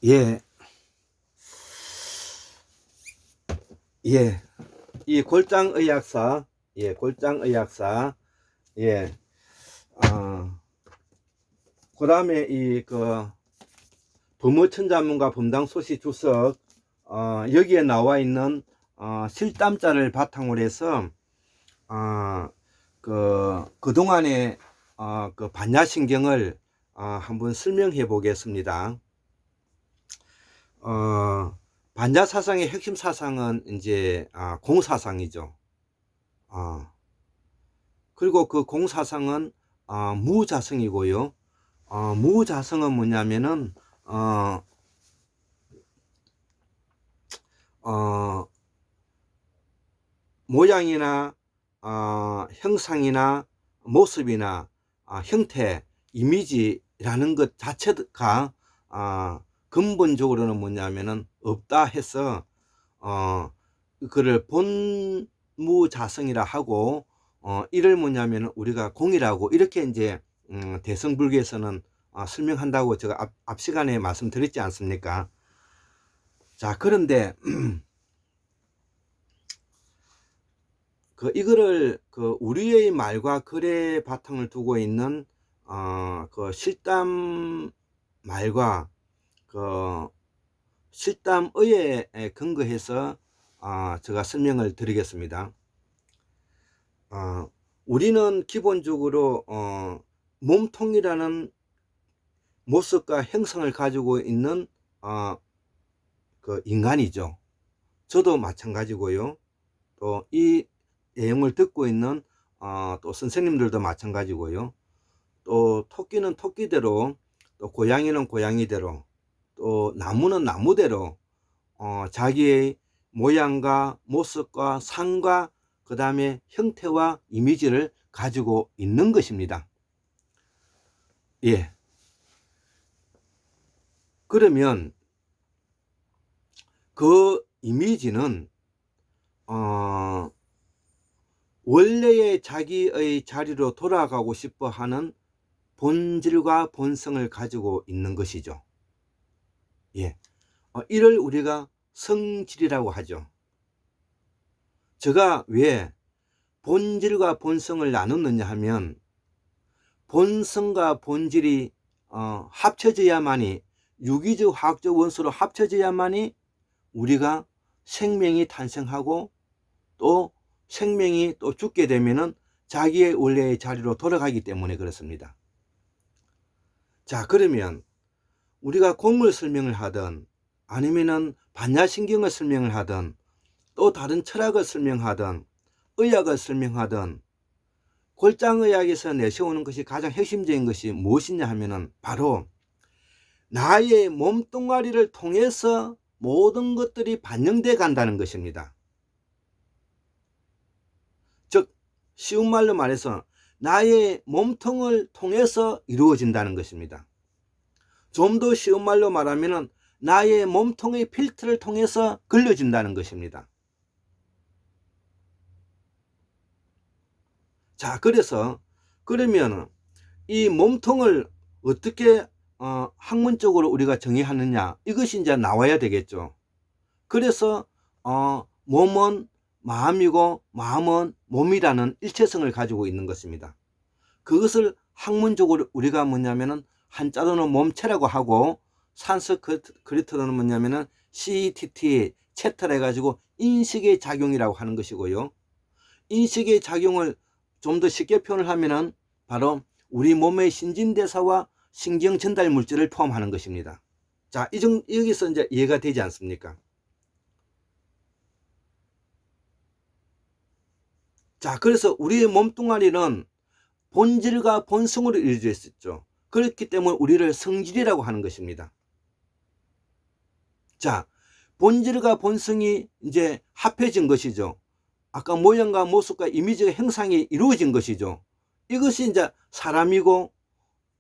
예, 예. 이 골장의학사, 골장의학사, 예, 그 다음에 부모천자문과 범당소시 주석, 여기에 나와 있는, 실담자를 바탕으로 해서, 그동안의, 반야신경을, 한번 설명해 보겠습니다. 반야 사상의 핵심 사상은 이제 공사상이죠. 그리고 그 공사상은 무자성이고요. 무자성은 뭐냐면은 모양이나 형상이나 모습이나 형태, 이미지라는 것 자체가 근본적으로는 뭐냐면은 없다 해서 그를 본무자성이라 하고 이를 뭐냐면 우리가 공이라고 이렇게 이제 대성불교에서는 설명한다고 제가 앞 시간에 말씀드렸지 않습니까? 자, 그런데 이거를 우리의 말과 글의 바탕을 두고 있는 실담 말과 실담의에 근거해서 제가 설명을 드리겠습니다. 우리는 기본적으로 몸통이라는 모습과 형성을 가지고 있는 인간이죠. 저도 마찬가지고요. 또 이 내용을 듣고 있는 또 선생님들도 마찬가지고요. 또 토끼는 토끼대로, 또 고양이는 고양이대로, 또 나무는 나무대로 자기의 모양과 모습과 상과 그 다음에 형태와 이미지를 가지고 있는 것입니다. 예. 그러면 그 이미지는 원래의 자기의 자리로 돌아가고 싶어 하는 본질과 본성을 가지고 있는 것이죠. 예. 이를 우리가 성질이라고 하죠. 제가 왜 본질과 본성을 나눴느냐 하면 본성과 본질이 합쳐져야만이, 유기적 화학적 원소로 합쳐져야만이 우리가 생명이 탄생하고 또 생명이 또 죽게 되면은 자기의 원래의 자리로 돌아가기 때문에 그렇습니다. 자, 그러면 우리가 공을 설명을 하든 아니면은 반야신경을 설명을 하든 또 다른 철학을 설명하든 의학을 설명하든 골장의학에서 내세우는 것이 가장 핵심적인 것이 무엇이냐 하면은 바로 나의 몸뚱아리를 통해서 모든 것들이 반영돼 간다는 것입니다. 즉 쉬운 말로 말해서 나의 몸통을 통해서 이루어진다는 것입니다. 좀 더 쉬운 말로 말하면 나의 몸통의 필터를 통해서 걸려진다는 것입니다. 자, 그래서 그러면 이 몸통을 어떻게 학문적으로 우리가 정의하느냐, 이것이 이제 나와야 되겠죠. 그래서 몸은 마음이고 마음은 몸이라는 일체성을 가지고 있는 것입니다. 그것을 학문적으로 우리가 뭐냐면은 한자로는 몸체라고 하고 산스크리트로는 뭐냐면은 CTT, 채터라 해가지고 인식의 작용이라고 하는 것이고요. 인식의 작용을 좀 더 쉽게 표현을 하면은 바로 우리 몸의 신진대사와 신경 전달 물질을 포함하는 것입니다. 자, 여기서 이제 이해가 되지 않습니까? 자, 그래서 우리의 몸뚱아리는 본질과 본성으로 이루어져 있었죠. 그렇기 때문에 우리를 성질이라고 하는 것입니다. 자, 본질과 본성이 이제 합해진 것이죠. 아까 모양과 모습과 이미지가 형상이 이루어진 것이죠. 이것이 이제 사람이고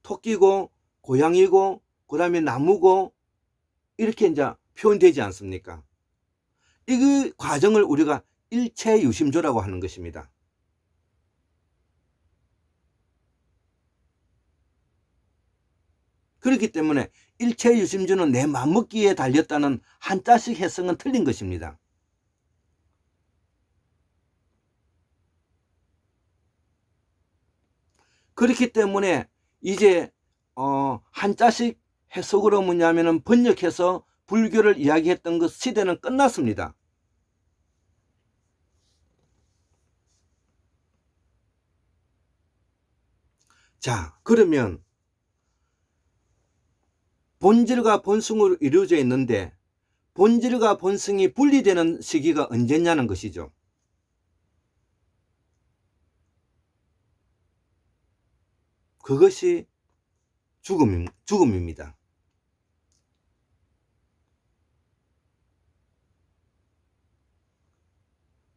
토끼고 고양이고 그 다음에 나무고 이렇게 이제 표현되지 않습니까? 이 과정을 우리가 일체유심조라고 하는 것입니다. 그렇기 때문에 일체 유심주는 내 맘먹기에 달렸다는 한자식 해석은 틀린 것입니다. 그렇기 때문에 이제 한자식 해석으로 뭐냐면은 번역해서 불교를 이야기했던 그 시대는 끝났습니다. 자, 그러면 본질과 본성으로 이루어져 있는데 본질과 본성이 분리되는 시기가 언제냐는 것이죠. 그것이 죽음입니다.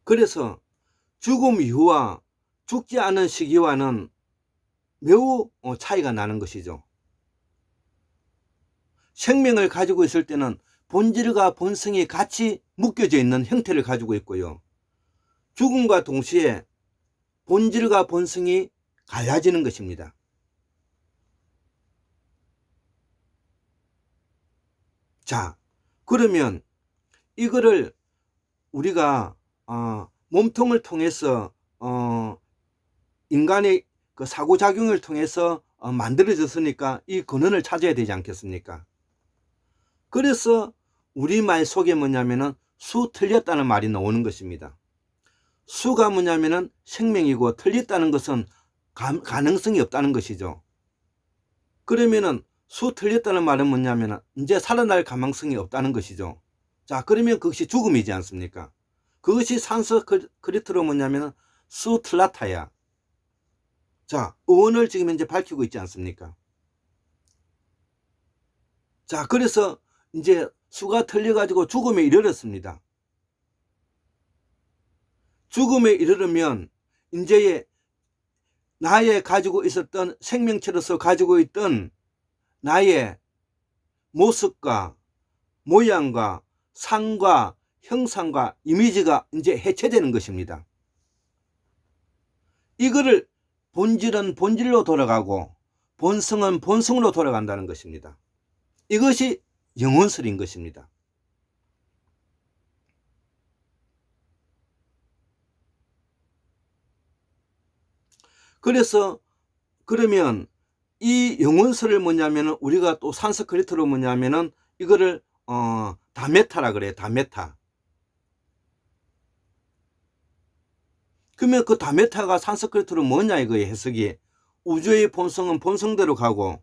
그래서 죽음 이후와 죽지 않은 시기와는 매우 차이가 나는 것이죠. 생명을 가지고 있을 때는 본질과 본성이 같이 묶여져 있는 형태를 가지고 있고요. 죽음과 동시에 본질과 본성이 갈라지는 것입니다. 자, 그러면 이거를 우리가 몸통을 통해서 인간의 그 사고작용을 통해서 만들어졌으니까 이 근원을 찾아야 되지 않겠습니까? 그래서 우리말 속에 뭐냐면은 수 틀렸다는 말이 나오는 것입니다. 수가 뭐냐면은 생명이고 틀렸다는 것은 가능성이 없다는 것이죠. 그러면은 수 틀렸다는 말은 뭐냐면은 이제 살아날 가망성이 없다는 것이죠. 자, 그러면 그것이 죽음이지 않습니까? 그것이 산스크리트로 뭐냐면은 수 틀라타야. 자, 의원을 지금 현재 밝히고 있지 않습니까? 자, 그래서 이제 수가 틀려가지고 죽음에 이르렀습니다. 죽음에 이르르면 이제 나의 가지고 있었던 생명체로서 가지고 있던 나의 모습과 모양과 상과 형상과 이미지가 이제 해체되는 것입니다. 이거를 본질은 본질로 돌아가고 본성은 본성으로 돌아간다는 것입니다. 이것이 영혼설인 것입니다. 그래서 그러면 이 영혼설을 뭐냐면은 우리가 또 산스크리트로 뭐냐면은 이거를 다메타라 그래요. 다메타. 그러면 그 다메타가 산스크리트로 뭐냐 이거의 해석이 우주의 본성은 본성대로 가고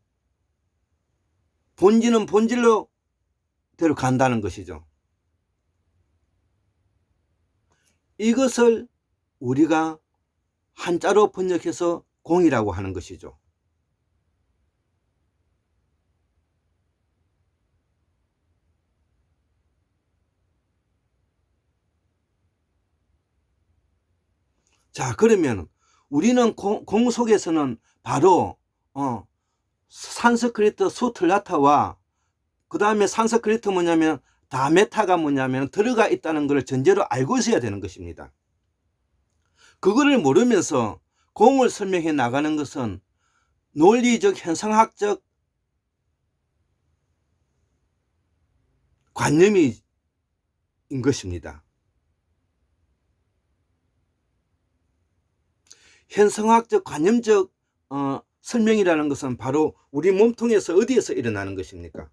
본질은 본질로 대로 간다는 것이죠. 이것을 우리가 한자로 번역해서 공이라고 하는 것이죠. 자, 그러면 우리는 공 속에서는 바로 산스크리트 수틀라타와 그 다음에 산스크리트 뭐냐면 다메타가 뭐냐면 들어가 있다는 것을 전제로 알고 있어야 되는 것입니다. 그거를 모르면서 공을 설명해 나가는 것은 논리적 현상학적 관념인 것입니다. 현상학적 관념적 설명이라는 것은 바로 우리 몸통에서 어디에서 일어나는 것입니까?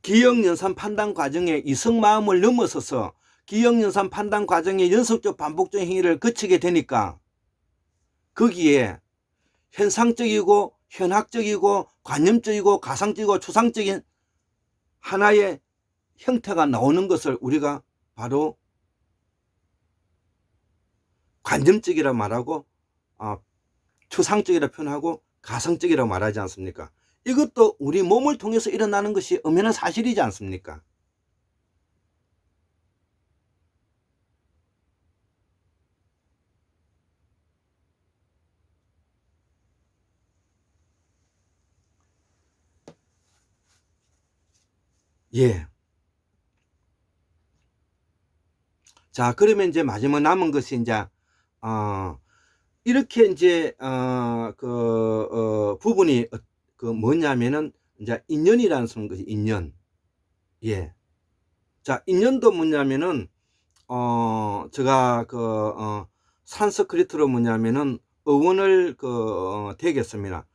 기억연산 판단 과정에 이성마음을 넘어서서 기억연산 판단 과정의 연속적 반복적 행위를 거치게 되니까 거기에 현상적이고 현학적이고 관념적이고 가상적이고 추상적인 하나의 형태가 나오는 것을 우리가 바로 관념적이라 말하고 추상적이라 표현하고 가상적이라고 말하지 않습니까? 이것도 우리 몸을 통해서 일어나는 것이 엄연한 사실이지 않습니까? 예. 자, 그러면 이제 마지막 남은 것이 이제 이렇게 이제 부분이 뭐냐면은 이제 인연이라는 쓰는 것이 인연. 예. 자, 인연도 뭐냐면은 제가 산스크리트로 뭐냐면은 어원을 대겠습니다.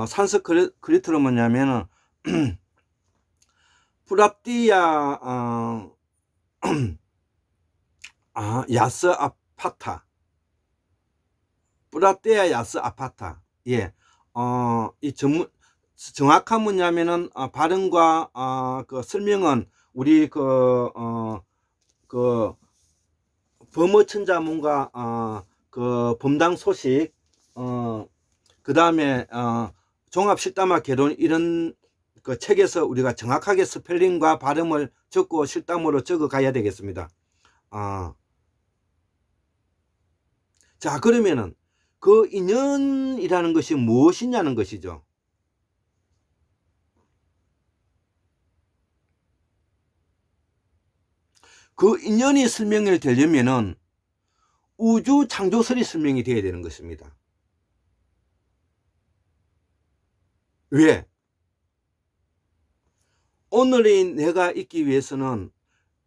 산스크리트로 뭐냐면은 프라띠아 야스 아파타. 프라띠아 야스 아파타. 예. 이 정확한 뭐냐면은 발음과 설명은 우리 범어천자문과 범당 소식 그다음에 종합실담화 개론 이런 책에서 우리가 정확하게 스펠링과 발음을 적고 실담으로 적어 가야 되겠습니다. 자, 그러면은 그 인연이라는 것이 무엇이냐는 것이죠. 그 인연이 설명이 되려면은 우주 창조설이 설명이 되어야 되는 것입니다. 왜? 오늘의 내가 있기 위해서는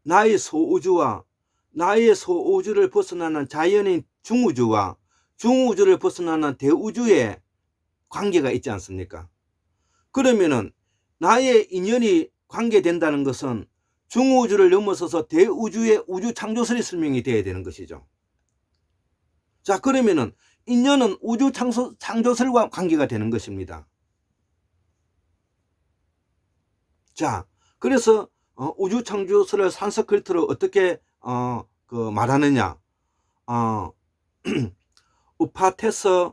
나의 소우주와 나의 소우주를 벗어나는 자연인 중우주와 중우주를 벗어나는 대우주의 관계가 있지 않습니까? 그러면은 나의 인연이 관계된다는 것은 중우주를 넘어서서 대우주의 우주 창조설이 설명이 되어야 되는 것이죠. 자, 그러면은 인연은 우주 창조설과 관계가 되는 것입니다. 자, 그래서 우주 창조설을 산스크리트로 어떻게 말하느냐? 우파테스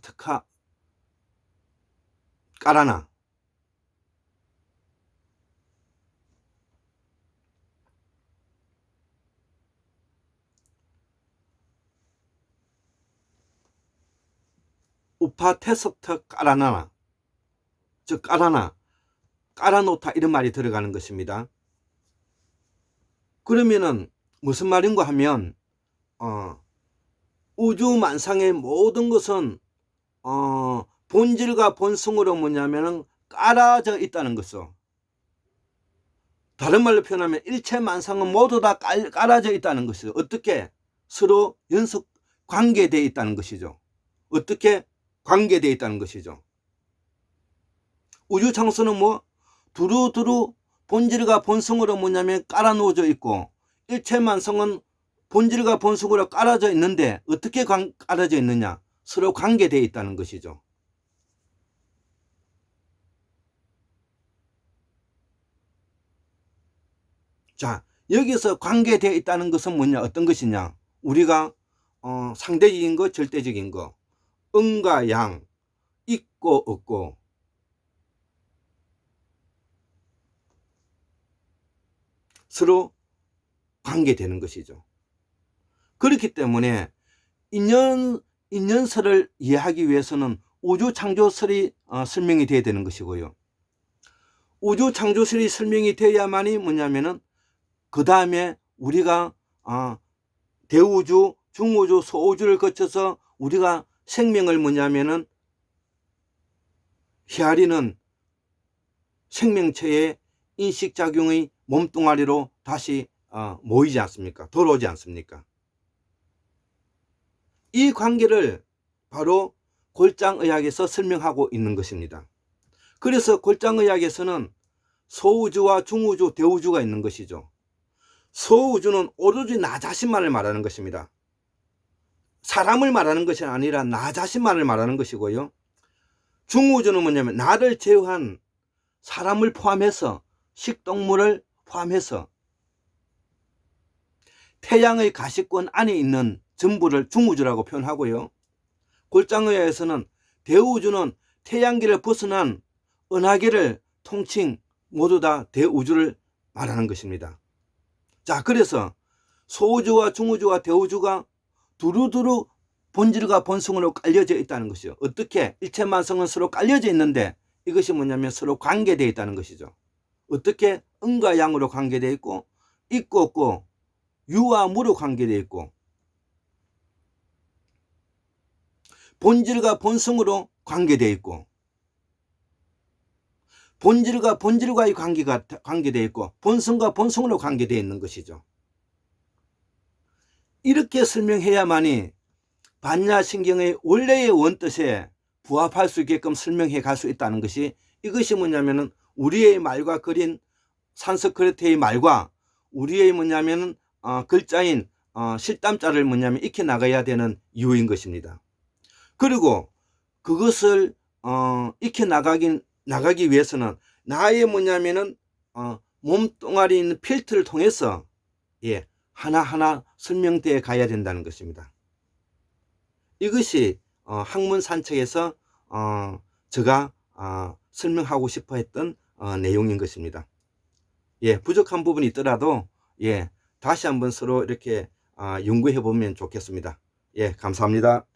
특하 까라나. 우파테스트 까라나. 즉 까라나. 깔아놓다 이런 말이 들어가는 것입니다. 그러면은 무슨 말인가 하면 우주 만상의 모든 것은 본질과 본성으로 뭐냐면은 깔아져 있다는 것이죠. 다른 말로 표현하면 일체 만상은 모두 다 깔아져 있다는 것이죠. 어떻게? 서로 연속 관계되어 있다는 것이죠. 어떻게? 관계되어 있다는 것이죠. 우주 창조는 뭐 두루두루 본질과 본성으로 뭐냐면 깔아놓어져 있고 일체 만성은 본질과 본성으로 깔아져 있는데 어떻게 깔아져 있느냐? 서로 관계되어 있다는 것이죠. 자, 여기서 관계되어 있다는 것은 뭐냐? 어떤 것이냐? 우리가 상대적인 거, 절대적인 거, 음과 양, 있고 없고, 서로 관계되는 것이죠. 그렇기 때문에 인연설을 이해하기 위해서는 우주 창조설이 설명이 되어야 되는 것이고요. 우주 창조설이 설명이 되어야만이 뭐냐면은 그 다음에 우리가 대우주, 중우주, 소우주를 거쳐서 우리가 생명을 뭐냐면은 헤아리는 생명체의 인식작용의 몸뚱아리로 다시 모이지 않습니까? 돌아오지 않습니까? 이 관계를 바로 골장의학에서 설명하고 있는 것입니다. 그래서 골장의학에서는 소우주와 중우주, 대우주가 있는 것이죠. 소우주는 오로지 나 자신만을 말하는 것입니다. 사람을 말하는 것이 아니라 나 자신만을 말하는 것이고요. 중우주는 뭐냐면 나를 제어한 사람을 포함해서 식동물을 포함해서 태양의 가시권 안에 있는 전부를 중우주라고 표현하고요. 골장의학에서는 대우주는 태양계를 벗어난 은하계를 통칭 모두 다 대우주를 말하는 것입니다. 자, 그래서 소우주와 중우주와 대우주가 두루두루 본질과 본성으로 깔려져 있다는 것이죠. 어떻게? 일체만성은 서로 깔려져 있는데 이것이 뭐냐면 서로 관계되어 있다는 것이죠. 어떻게? 음과 양으로 관계되어 있고 없고 유와 무로 관계되어 있고 본질과 본성으로 관계되어 있고, 본질과 본질과의 관계가 관계되어 있고, 본성과 본성으로 관계되어 있는 것이죠. 이렇게 설명해야만이 반야신경의 원래의 원뜻에 부합할 수 있게끔 설명해 갈 수 있다는 것이, 이것이 뭐냐면은 우리의 말과 그린 산스크리트의 말과 우리의 뭐냐면은 글자인 실담자를 뭐냐면 익혀 나가야 되는 이유인 것입니다. 그리고 그것을 익혀 나가기 위해서는 나의 뭐냐면은 몸뚱아리에 있는 필터를 통해서 하나하나 설명되어 가야 된다는 것입니다. 이것이 학문 산책에서 제가 설명하고 싶어 했던 내용인 것입니다. 부족한 부분이 있더라도 다시 한번 서로 이렇게 연구해 보면 좋겠습니다. 감사합니다.